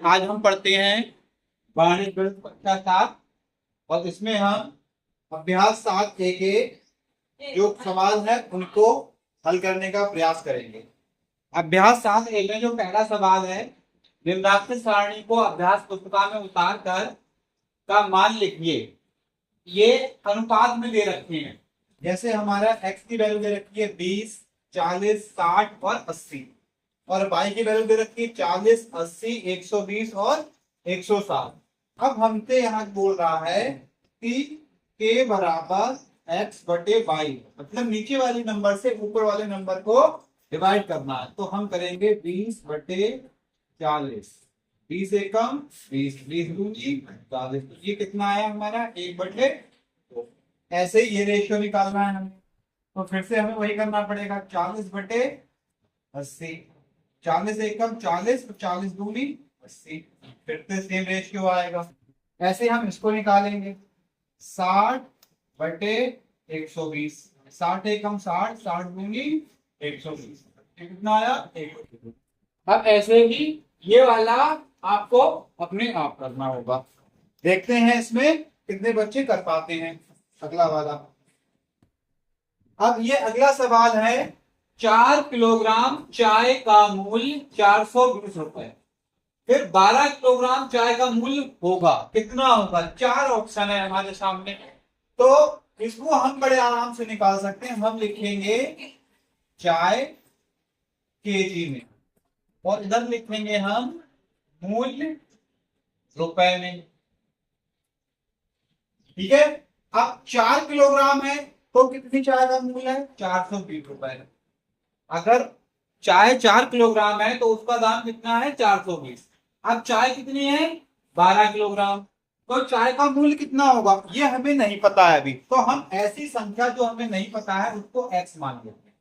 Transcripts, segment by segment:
आज हम पढ़ते हैं वाणिज्य गणित कक्षा 7 और इसमें हम अभ्यास 7 के जो सवाल है उनको हल करने का प्रयास करेंगे। अभ्यास 7 में जो पहला सवाल है, निम्नांकित सारणी को अभ्यास पुस्तिका में उतार कर का मान लिखिए। ये अनुपात में दे रखे हैं, जैसे हमारा x की वैल्यू दे रखी है 20, 40, 60 और 80 और y की वैल्यू दे रखी है 40, 80, 120 और 160। अब हमसे यहाँ बोल रहा है कि k बराबर x बटे y, मतलब नीचे वाले नंबर से ऊपर वाले नंबर को डिवाइड करना है। तो हम करेंगे 20 बटे 40, 20 एकम 20, 20 दूनी 40। तो ये कितना आया हमारा 1 बटे 2। ऐसे ही ये रेशियो निकालना है हमें, तो फिर से हमें वही करना पड़ेगा 40 बटे 80, 40 एकम 40, 40 दूनी 80, फिर से सेम रेशियो आएगा। ऐसे हम इसको निकालेंगे 60 बटे 120, 60 एकम 60, 60 दूनी 120, कितना आया 1। अब ऐसे ही ये वाला आपको अपने आप करना होगा। देखते हैं इसमें कितने बच्चे कर पाते हैं। अगला वाला, अब ये अगला सवाल है, 4 किलोग्राम चाय का मूल्य 420 रुपए, फिर 12 किलोग्राम चाय का मूल्य होगा कितना होगा। 4 ऑप्शन है हमारे सामने, तो इसको हम बड़े आराम से निकाल सकते हैं। हम लिखेंगे चाय केजी में और इधर लिखेंगे हम मूल्य रुपए में। ठीक है, अब 4 किलोग्राम है तो कितनी चाय का मूल्य है 420 रुपए। अगर चाय 4 किलोग्राम है तो उसका दाम कितना है 420। अब चाय कितनी है 12 किलोग्राम, तो चाय का मूल्य कितना होगा ये हमें नहीं पता है अभी। तो हम ऐसी संख्या जो हमें नहीं पता है उसको x मान लेते हैं।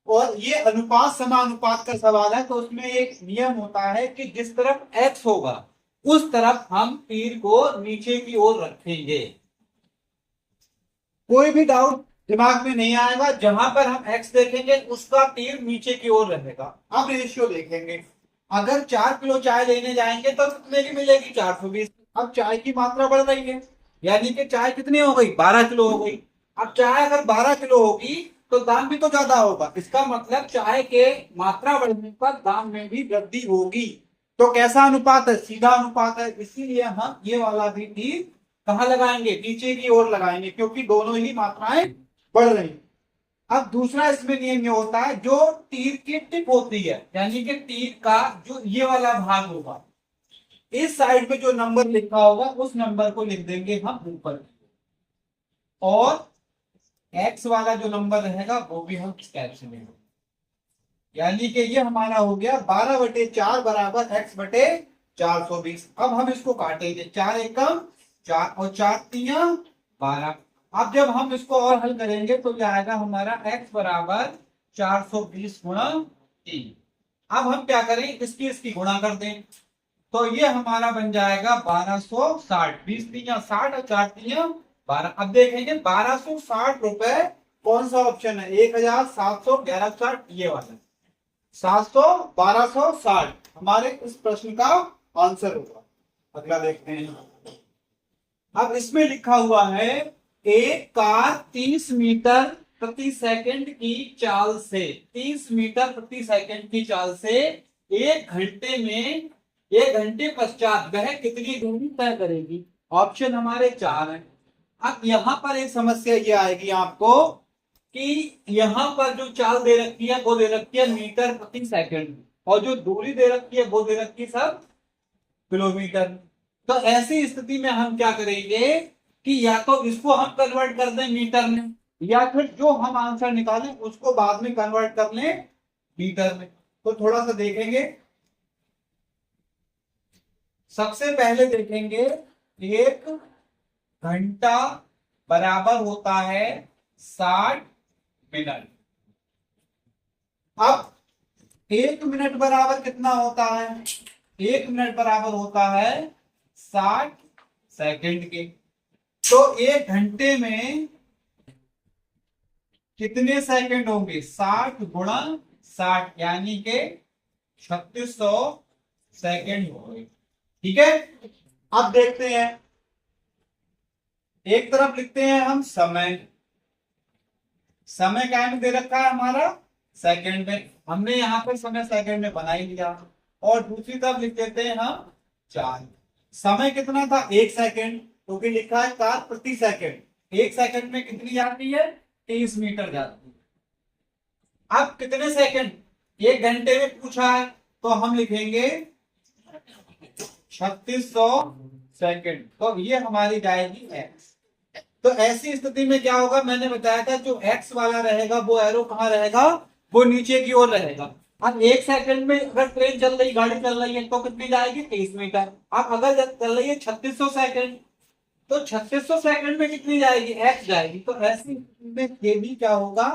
और ये अनुपात समानुपात का सवाल है, तो उसमें एक नियम होता है कि जिस तरफ x होगा उस तरफ हम तीर को नीचे की ओर रखेंगे। कोई भी डाउट दिमाग में नहीं आएगा, जहां पर हम x देखेंगे उसका तीर नीचे की ओर रहेगा। अब रेशियो देखेंगे, अगर 4 किलो चाय लेने जाएंगे तो कितने की मिलेगी 420। अब चाय की मात्रा बढ़ रही है, यानी कि चाय कितनी हो गई 12 किलो हो गई। अब चाय अगर 12 किलो होगी तो दाम भी तो ज्यादा होगा, इसका मतलब चाय के मात्रा बढ़ने पर दाम में भी वृद्धि होगी। तो कैसा अनुपात है, सीधा अनुपात है, इसीलिए हम ये वाला भी तीर कहां लगाएंगे नीचे की ओर लगाएंगे, क्योंकि दोनों ही मात्राएं बढ़ रही। अब दूसरा इसमें नियम ये होता है, जो तीर की टिप होती है, यानी कि तीर का जो ये वाला भाग होगा, इस साइड पे जो नंबर लिखा होगा उस नंबर को लिख देंगे हम ऊपर, और एक्स वाला जो नंबर रहेगा वो भी हम इस टाइप से लेंगे। यानी कि ये हमारा हो गया 12 बटे 4 बराबर x बटे 420। अब हम इसको काटेंगे, 4 एकम 4 और 4 तिया 12। अब जब हम इसको और हल करेंगे तो क्या आएगा हमारा x बराबर 420 गुणा 3। अब हम क्या करें, इसकी गुणा कर दें, तो ये हमारा बन जाएगा 1260। 20 तिया 60 और 4 तिया 12। अब देखेंगे 1260 रुपए कौन सा ऑप्शन है, 1711 ये वाला 700 1260 हमारे इस प्रश्न का आंसर होगा। अगला देखते हैं, अब इसमें लिखा हुआ है एक कार 30 मीटर प्रति सेकंड की चाल से 30 मीटर प्रति सेकंड की चाल से 1 घंटे में 1 घंटे पश्चात वह कितनी दूरी तय करेगी। ऑप्शन हमारे 4 है। अब यहां पर एक समस्या ये आएगी आपको कि यहां पर जो चाल दे रखी है वो दे रखी है मीटर प्रति सेकंड, और जो दूरी दे रखी है वो दे रखी है सब किलोमीटर। तो ऐसी स्थिति में हम क्या करेंगे कि या तो इसको हम कन्वर्ट कर दें मीटर में, या फिर जो हम आंसर निकालें उसको बाद में कन्वर्ट कर लें मीटर में। तो थोड़ा सा देखेंगे, सबसे पहले देखेंगे 1 घंटा बराबर होता है 60 मिनट। अब 1 मिनट बराबर कितना होता है, 1 मिनट बराबर होता है 60 सेकंड के। तो 1 घंटे में कितने सेकंड होंगे 60 गुणा 60, यानी के 3600 सेकंड हो गई। ठीक है, अब देखते हैं, एक तरफ लिखते हैं हम समय, समय क्या में दे रखा है हमारा सेकंड में, हमने यहाँ पर समय सेकंड में बना ही लिया। और दूसरी तरफ लिख देते हैं हम चार्ज। समय कितना था 1 सेकंड, क्योंकि लिखा है 4 प्रति सेकंड। 1 सेकंड में कितनी जाती है 30 मीटर जाती है। अब कितने सेकंड 1 घंटे में पूछा है, तो हम लिखेंगे 3600 सेकंड, तो ये हमारी जाएगी एक्स। तो ऐसी स्थिति में क्या होगा, मैंने बताया था जो एक्स वाला रहेगा वो एरो कहाँ रहेगा, वो नीचे की ओर रहेगा। अब 1 सेकंड में अगर ट्रेन चल रही, गाड़ी चल रही है, तो कितनी जाएगी 30 मीटर। अब अगर चल रही है 3600 सेकंड, तो 3600 सेकंड में कितनी जाएगी एक्स जाएगी। तो ऐसी स्थिति में ये भी क्या होगा,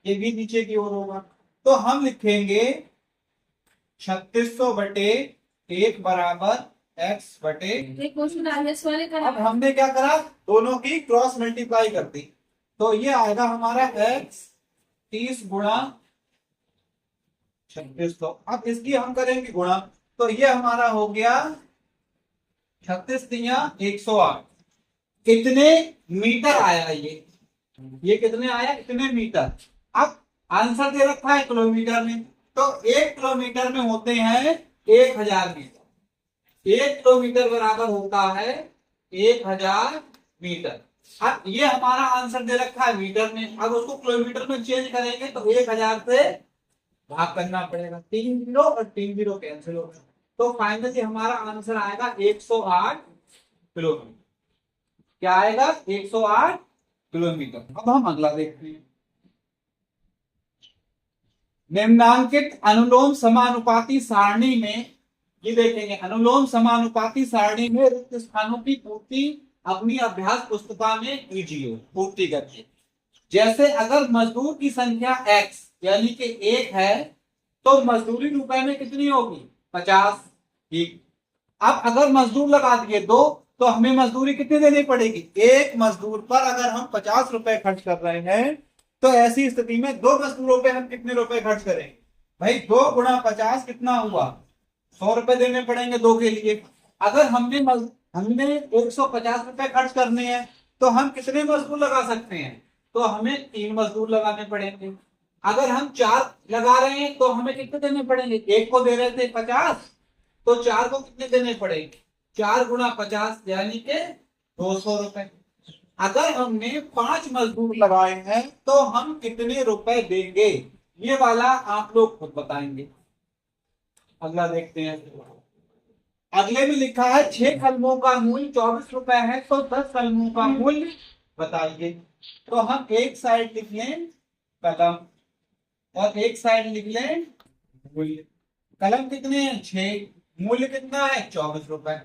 ये भी नीचे की ओर होगा। तो हम लिखेंगे 3600 बटे 1 बराबर एक्स बटे। अब हमने क्या करा, दोनों की क्रॉस मल्टीप्लाई कर दी, तो ये आएगा हमारा एक्स 30 गुणा 3600। अब इसकी हम करेंगे गुणा, तो ये हमारा हो गया 36 दिया 108। कितने मीटर आया ये कितने आया, इतने मीटर। अब आंसर दे रखा है किलोमीटर में, तो 1 किलोमीटर में होते हैं 1000 मीटर। 1 किलोमीटर बराबर होता है 1000 मीटर। अब ये हमारा आंसर दे रखा है मीटर में, अब उसको किलोमीटर में चेंज करेंगे तो 1000 से भाग करना पड़ेगा, 3 जीरो और 3 जीरो कैंसिल होगा, तो फाइनली हमारा आंसर आएगा 108 किलोमीटर। क्या आएगा 108 किलोमीटर। अब हम अगला देखते हैं, निम्नांकित अनुलोम समानुपाती सारणी में, ये देखेंगे अनुलोम समानुपाती सारणी में रिक्त स्थानों की पूर्ति अपनी अभ्यास पुस्तिका में कीजिए, पूर्ति करके। जैसे अगर मजदूर की संख्या x यानी कि 1 है, तो मजदूरी रुपए में कितनी होगी 50। ठीक, अब अगर मजदूर लगा दिए 2, तो हमें मजदूरी कितनी देनी पड़ेगी, एक मजदूर पर अगर हम 50 रुपए खर्च कर रहे हैं, तो ऐसी स्थिति में 2 मजदूरों पे हम कितने रुपए खर्च करेंगे भाई, 2 गुणा 50 कितना हुआ 100 रुपए देने पड़ेंगे 2 के लिए। अगर हमने 150 रुपए खर्च करने हैं, तो हम कितने मजदूर लगा सकते हैं, तो हमें 3 मजदूर लगाने पड़ेंगे। अगर हम 4 लगा रहे हैं, तो हमें कितने देने पड़ेंगे, एक को दे रहे थे 50, तो 4 को कितने देने पड़ेंगे, 4 गुणा 50 यानी के 200 रुपए। अगर हमने 5 मजदूर लगाए हैं, तो हम कितने रुपए देंगे, ये वाला आप लोग खुद बताएंगे। अगला देखते हैं, अगले में लिखा है 6 कलमों का मूल्य 24 रुपए है, तो 10 कलमों का मूल्य बताइए। तो हम एक साइड लिख लें कलम और एक साइड लिख लें मूल्य। कलम कितने हैं 6, मूल्य कितना है 24 रुपए।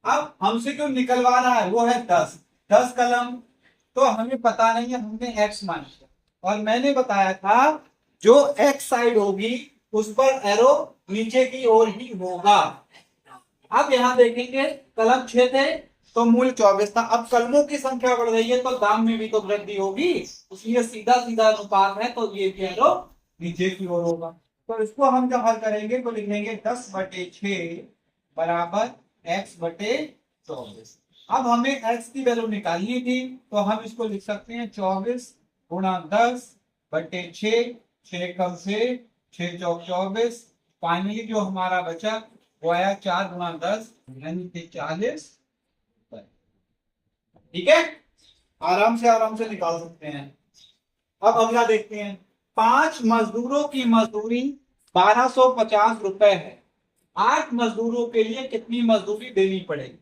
अब हमसे क्यों निकलवा रहा है, वो है 10 कलम, तो हमें पता नहीं है, हमने एक्स मान लिया। और मैंने बताया था जो एक्स साइड होगी उस पर एरो नीचे की ओर ही होगा। अब यहां देखेंगे कलम 6 थे तो मूल्य 24 था, अब कलमों की संख्या बढ़ रही है तो दाम में भी तो वृद्धि होगी, इसलिए सीधा सीधा अनुपात है, तो ये भी एरो नीचे की ओर होगा। तो इसको हम जब हल करेंगे तो लिखेंगे 10/6 बराबर x/24। अब हमें x की वैल्यू निकालनी थी, तो हम इसको लिख सकते हैं 24 गुणा 10/6, 6 कम से 6 चौक 24। फाइनली जो हमारा बचा वो आया 4 गुणा 10 यानी कि 40। ठीक है, आराम से निकाल सकते हैं। अब अगला देखते हैं, 5 मजदूरों की मजदूरी 1250 रुपए है, 8 मजदूरों के लिए कितनी मजदूरी देनी पड़ेगी।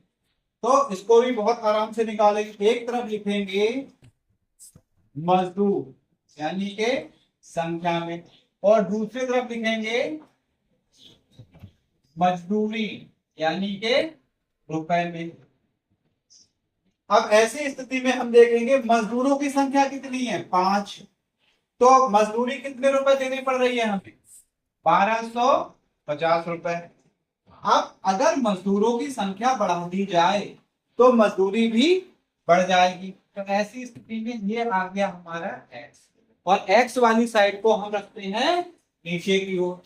तो इसको भी बहुत आराम से निकालेंगे। एक तरफ लिखेंगे मजदूर यानी के संख्या में, और दूसरी तरफ लिखेंगे मजदूरी यानी के रुपए में। अब ऐसी स्थिति में हम देखेंगे मजदूरों की संख्या कितनी है 5, तो मजदूरी कितने रुपए देनी पड़ रही है हमें 1250 रुपए। अब अगर मजदूरों की संख्या बढ़ा दी जाए तो मजदूरी भी बढ़ जाएगी, तो ऐसी स्थिति में ये आ गया हमारा x, और x वाली साइड को हम रखते हैं नीचे की ओर।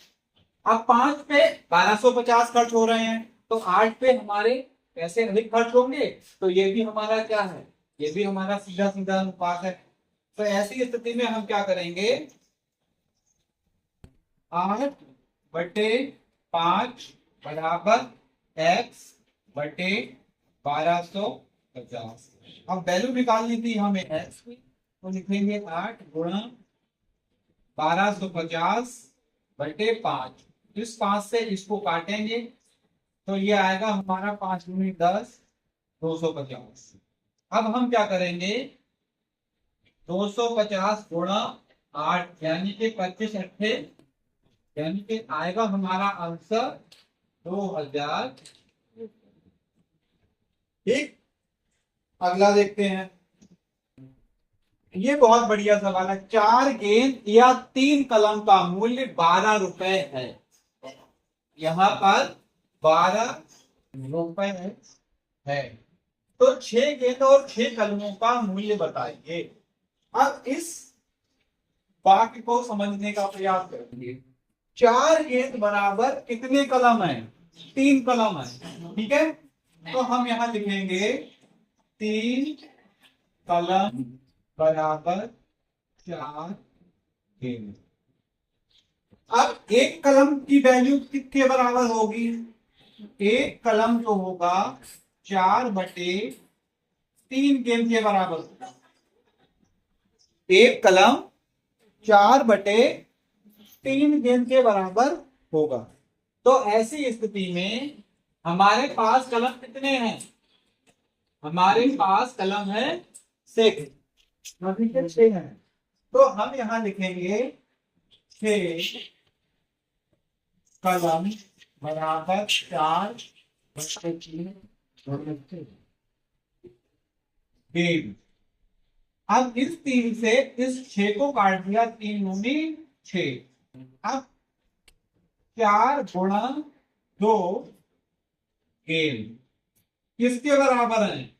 अब 5 पे 1250 खर्च हो रहे हैं, तो 8 पे हमारे पैसे अधिक खर्च होंगे, तो ये भी हमारा क्या है, ये भी हमारा सीधा सीधा अनुपात है। तो ऐसी स्थिति में हम क्या करेंगे, 8/5 बराबर x बटे 1250। अब वैल्यू निकालनी थी हमें x की, तो लिखेंगे 8 गुणा 1250/5। इस 5 से इसको काटेंगे, तो ये आएगा हमारा 5 दूनी 10, 250। अब हम क्या करेंगे, 250 गुणा 8 यानी कि 25 अट्ठे, यानी कि आएगा हमारा आंसर 2000। ठीक, अगला देखते हैं। ये बहुत बढ़िया सवाल है। 4 गेंद या 3 कलम का मूल्य 12 रुपए है। यहां पर 12 रुपए है, तो 6 गेंद और 6 कलमों का मूल्य बताइए। अब इस वाक्य को समझने का प्रयास करेंगे। 4 गेंद बराबर कितने कलम है, 3 कलम है, ठीक है। तो हम यहां लिखेंगे 3 कलम बराबर 4 गेंद। अब एक कलम की वैल्यू किसके बराबर होगी, एक कलम जो होगा 4/3 गेंद के बराबर होगा। एक कलम 4/3 गेंद के बराबर होगा। तो ऐसी स्थिति में हमारे पास कलम कितने हैं, हमारे पास कलम है 6, अभी के 6 हैं। तो हम यहां लिखेंगे 6 कलम बराबर 4/3 गेंद। अब इस 3 से इस 6 को काट दिया, 3 दूनी 6। अब 4 गुणा 2 गेंद किसके बराबर है,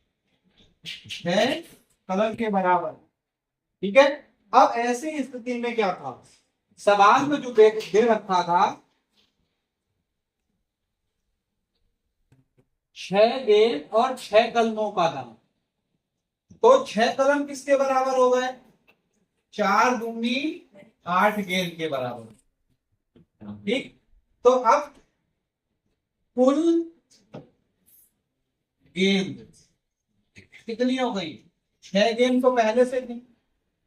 6 कलम के बराबर, ठीक है। अब ऐसी स्थिति में क्या था, सवाल में जो दे रखा था 6 गेंद और 6 कलमों का था, तो 6 कलम किसके बराबर हो गए, 4 दूनी 8 गेंद के बराबर, ठीक। तो अब कुल गेंद कितनी हो गई, 6 गेंद तो पहले से थी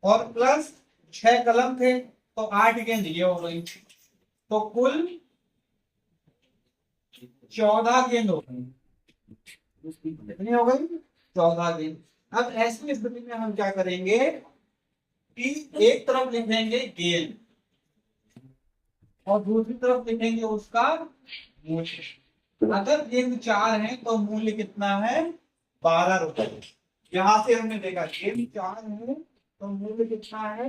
और प्लस 6 कलम थे, तो 8 गेंद ये हो गई, तो कुल 14 गेंद हो गई। कितनी हो गई, 14 गेंद। अब ऐसी स्थिति में हम क्या करेंगे कि एक तरफ लिखेंगे गेंद और दूसरी तरफ लिखेंगे उसका मूल्य। अगर गेंद 4 है तो मूल्य कितना है, 12 रुपए। यहां से हमने देखा गेंद 4 है तो मूल्य कितना है,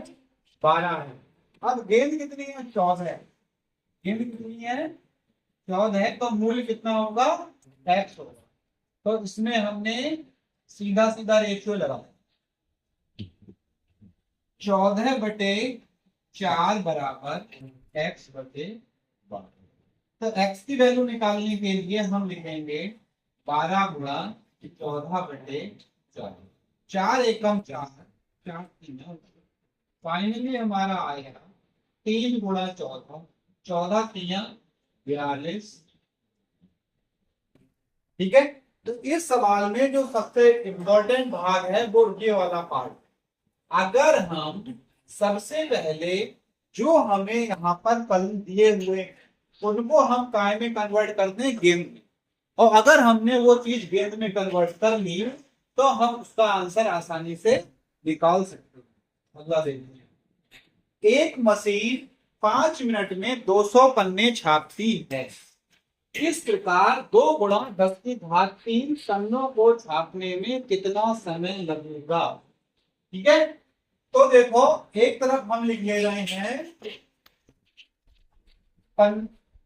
12 है। अब गेंद कितनी है, 14। गेंद कितनी है, 14 है, तो मूल्य कितना होगा, x होगा। तो इसमें हमने सीधा सीधा रेशियो लगाया, 14/4 बराबर x/12। तो x की वैल्यू निकालने के लिए हम लिखेंगे 12 गुणा 14/4। 4 एकम 4, 4 3, फाइनली हमारा आएगा 3 गुणा 14, 14 3 42, ठीक है। तो इस सवाल में जो सबसे इंपॉर्टेंट भाग है वो ये वाला पार्ट। अगर हम सबसे पहले जो हमें यहाँ पर फलन दिए हुए उनको हम काय में कन्वर्ट कर दें गेंद में, और अगर हमने वो चीज गेंद में कन्वर्ट कर ली तो हम उसका आंसर आसानी से निकाल सकते हैं। अगला देखिए, एक मशीन 5 मिनट में 200 पन्ने छापती है। इस प्रकार 2 गुणा 10³ पन्नों को छापने में कितना समय लगेगा, ठीक है। तो देखो एक तरफ हम लिख ले रहे हैं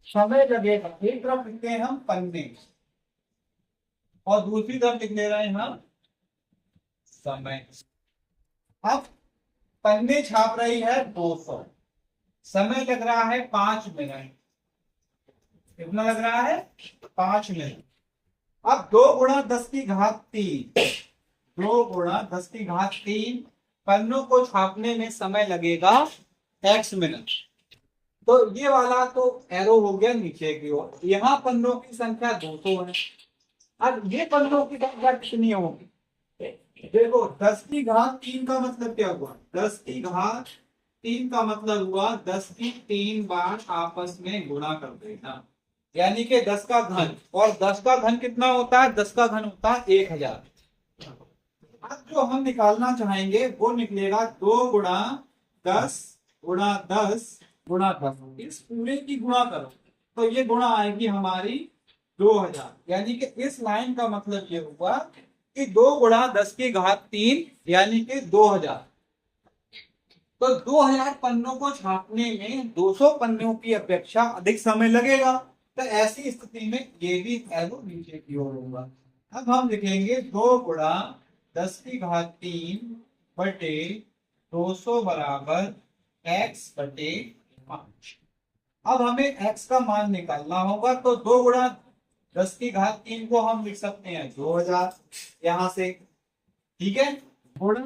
समय लगेगा, एक तरफ लिखते हैं हम पन्ने और दूसरी तरफ लिख ले रहे हैं हम समय। अब पन्ने छाप रही है 200, समय लग रहा है 5 मिनट, कितना लग रहा है? 5 मिनट। अब 2 गुणा 10 की घात 3, 2 गुणा 10 की घात 3 पन्नों को छापने में समय लगेगा x मिनट। तो ये वाला तो एरो हो गया नीचे की ओर, यहाँ पन्नों की संख्या 200 है। अब ये पन्नों की संख्या कितनी होगी? देखो 10 की घात 3 का मतलब क्या हुआ? 10 की घात 3 का मतलब हुआ 10 की 3 बार आपस में गुणा कर देना, यानी कि 10 का घन। और 10 का घन कितना होता है? 10 का घन होता है 1000। अब जो हम निकालना चाहेंगे वो निकलेगा 2 गुणा 10 गुणा 10 गुणा 10। इस पूरे की गुणा करो तो ये गुणा आएगी हमारी 2000, यानी कि इस लाइन का मतलब ये हुआ कि 2 गुणा 10 की घात 3 यानी कि 2000। तो 2000 पन्नों को छापने में 200 पन्नों की अपेक्षा अधिक समय लगेगा। तो ऐसी स्थिति में ये भी एरो नीचे की ओर होगा। अब हम लिखेंगे 2 गुणा 10 की घात 3 बटे 200 बराबर x बटे 5। अब हमें x का मान निकालना होगा, तो 2 गुणा 10 की घात 3 को हम लिख सकते हैं 2000 यहां से, ठीक है, गुणा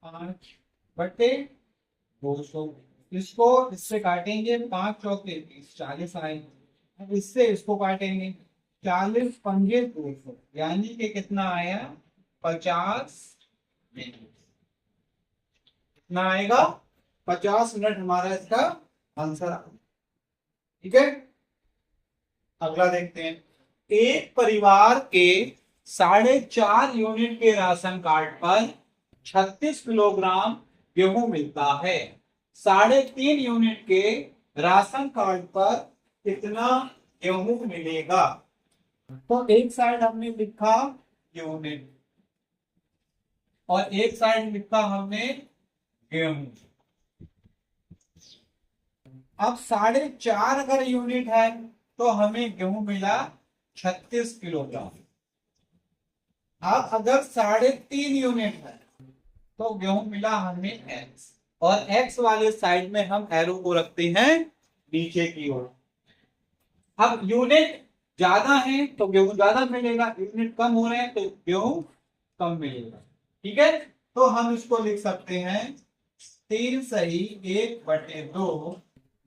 5 बटे 200। इसको इससे काटेंगे, 5 चौके 30, 40 आएंगे। अब इससे इसको काटेंगे, 40 पंजे 200, यानी कि कितना आया? 50 मिनट। कितना आएगा? 50 मिनट हमारा इसका आंसर आ। ठीक है, अगला देखते हैं। एक परिवार के 4.5 यूनिट के राशन कार्ड पर 36 किलोग्राम गेहूं मिलता है। 3.5 यूनिट के राशन कार्ड पर कितना गेहूं मिलेगा? तो एक साइड हमने लिखा यूनिट और एक साइड लिखा हमने गेहूं। अब 4.5 अगर यूनिट है तो हमें गेहूं मिला 36 किलोग्राम। अब अगर 3.5 यूनिट है तो गेहूं मिला हमें एक्स, और एक्स वाले साइड में हम एरो को रखते हैं नीचे की ओर। अब यूनिट ज्यादा है तो गेहूं ज्यादा मिलेगा, यूनिट कम हो रहे हैं तो गेहूं कम मिलेगा। ठीक है, तो हम इसको लिख सकते हैं 3 सही 1/2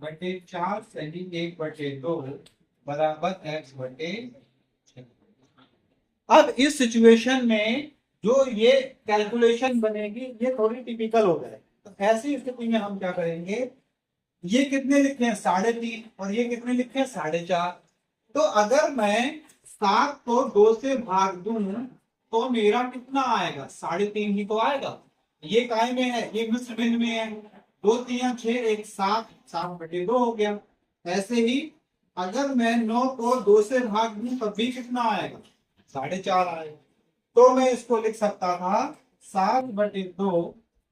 बटे 4 सही 1/2 बराबर x बटे। अब इस सिचुएशन में जो ये कैलकुलेशन बनेगी ये थोड़ी टिपिकल हो गए। तो ऐसी स्थिति में हम क्या करेंगे, ये कितने लिखे हैं 3.5 और ये कितने लिखे हैं 4.5। तो अगर मैं 7 को 2 से भाग दूं तो मेरा कितना आएगा? 3.5 ही तो आएगा। ये काय में है? ये मिश्र भिन्न में है। 2 3 6 1 7, 7/2 हो गया। ऐसे ही अगर मैं 9 को 2 से भाग दूं तब भी कितना आएगा? 4.5 आएगा। तो मैं इसको लिख सकता था 7/2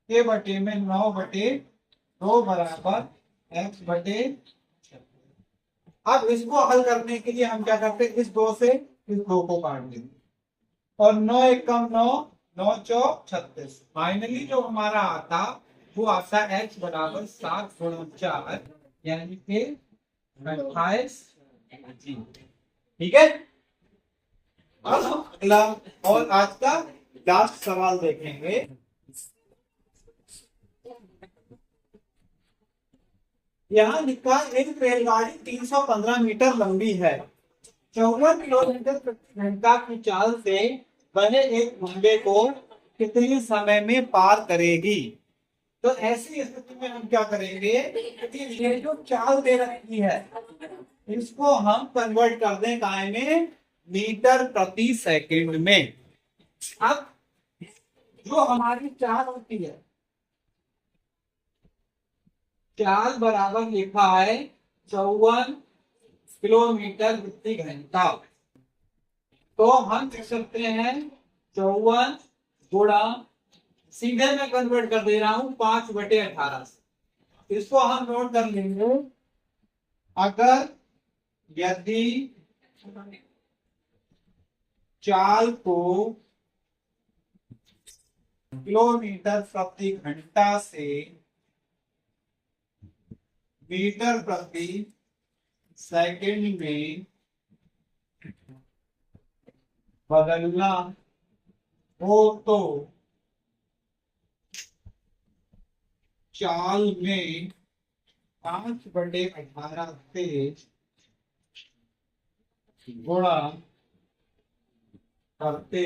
के बटे में 9/2 बराबर x बटे। अब इसको हल करने के लिए हम क्या करते हैं, इस 2 से इस 2 को काट देंगे और 9 1 कम 9, 9 चौक 36। फाइनली जो हमारा आता वो आता x बराबर 7 गुणा 4 यानी कि 28। ठीक है, अब हम अगला और आज का लास्ट सवाल देखेंगे। यहाँ लिखा एक रेलगाड़ी 315 मीटर लंबी है, 54 किलोमीटर प्रति घंटा की चाल से वह एक खंबे को कितने समय में पार करेगी? तो ऐसी स्थिति में हम क्या करेंगे कि ये जो चाल दे रखी है इसको हम कन्वर्ट कर दें काय में? मीटर प्रति सेकंड में। अब जो हमारी चाल होती है, चाल बराबर लिखा है 54 किलोमीटर प्रति घंटा। तो हम लिख सकते हैं 54 गुणा, सीधे मैं कन्वर्ट कर दे रहा हूं 5/18। इसको हम नोट कर लेंगे। अगर यदि चाल को किलोमीटर प्रति घंटा से मीटर प्रति सेकंड में बदलना हो तो चाल में 5/18 से गुणा करते,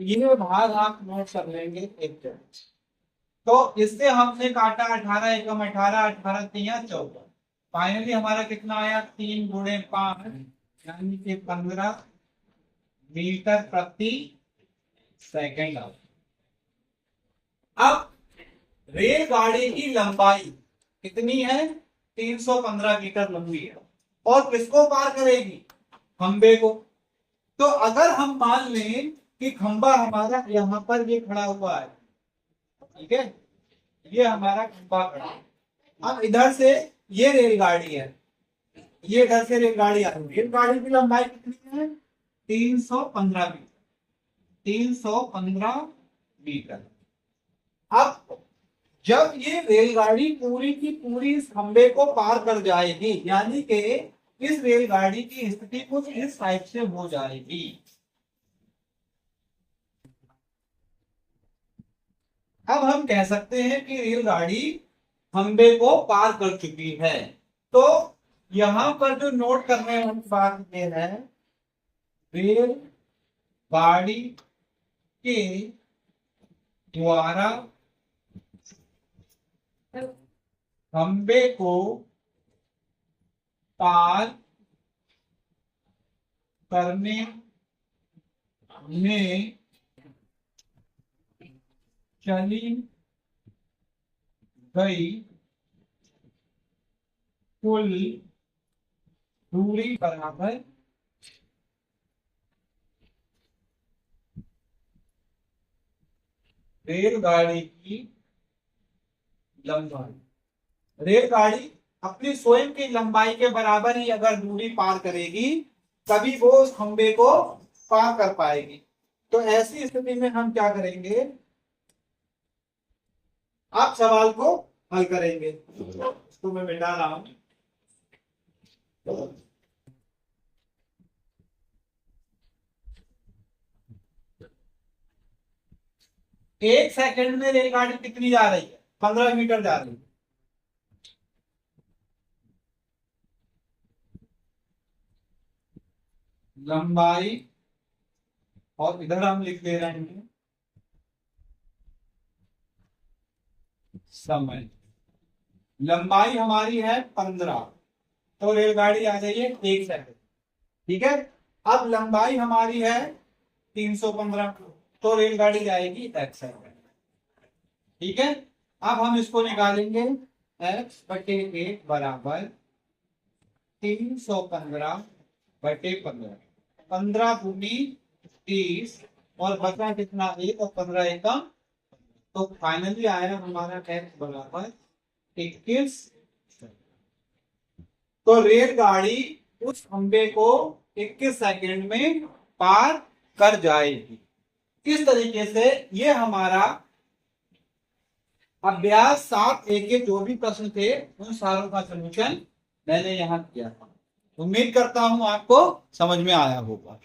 ये भाग आप नोट कर लेंगे एक तरह। तो इससे हमने काटा 18 एकम 18, 18 तिया 14, फाइनली हमारा कितना आया 3 × 5 यानी कि 15 मीटर प्रति सेकंड। अब रेलगाड़ी की लंबाई कितनी है 315 मीटर लंबी है और किसको पार करेगी खंबे को। तो अगर हम मान लें कि खंबा हमारा यहां पर ये खड़ा हुआ है, ठीक है, ये हमारा खंबा खड़ा है। अब इधर से ये रेलगाड़ी है, ये इधर से रेलगाड़ी आ रही है। रेलगाड़ी की लंबाई कितनी है 315 मीटर, 315 मीटर। अब जब ये रेलगाड़ी पूरी की पूरी इस खंबे को पार कर जाएगी, यानी कि इस रेलगाड़ी की स्थिति कुछ इस टाइप से हो जाएगी। अब हम कह सकते हैं कि रेलगाड़ी खंबे को पार कर चुकी है। तो यहां पर जो नोट करने वाली बात यह है, रेलगाड़ी के द्वारा खंबे को पार करने में चली गई कुल दूरी बराबर रेलगाड़ी की लंबाई। रेलगाड़ी अपनी स्वयं की लंबाई के बराबर ही अगर दूरी पार करेगी तभी वो उस खंबे को पार कर पाएगी। तो ऐसी स्थिति में हम क्या करेंगे, आप सवाल को हल करेंगे। इसको मैं मिटा रहा हूं। एक सेकंड में रेलगाड़ी कितनी जा रही है 15 मीटर जा रही है। लंबाई और इधर हम लिख दे रहे हैं समय। लंबाई हमारी है 15, तो रेलगाड़ी आ जाइए 1 सेकंड, ठीक है। अब लंबाई हमारी है 315, तो रेलगाड़ी जाएगी 1 सेकंड, ठीक है। अब हम इसको निकालेंगे x/1 बराबर 315/15, 15 दूनी 30 और बचा कितना 1 और 15 एकम, तो फाइनली आया हमारा x बराबर 21। तो रेलगाड़ी उस खंबे को 21 सेकंड में पार कर जाएगी। इस तरीके से ये हमारा अभ्यास 7A के जो भी प्रश्न थे उन सारों का सलूशन मैंने यहां किया था। उम्मीद करता हूं आपको समझ में आया होगा।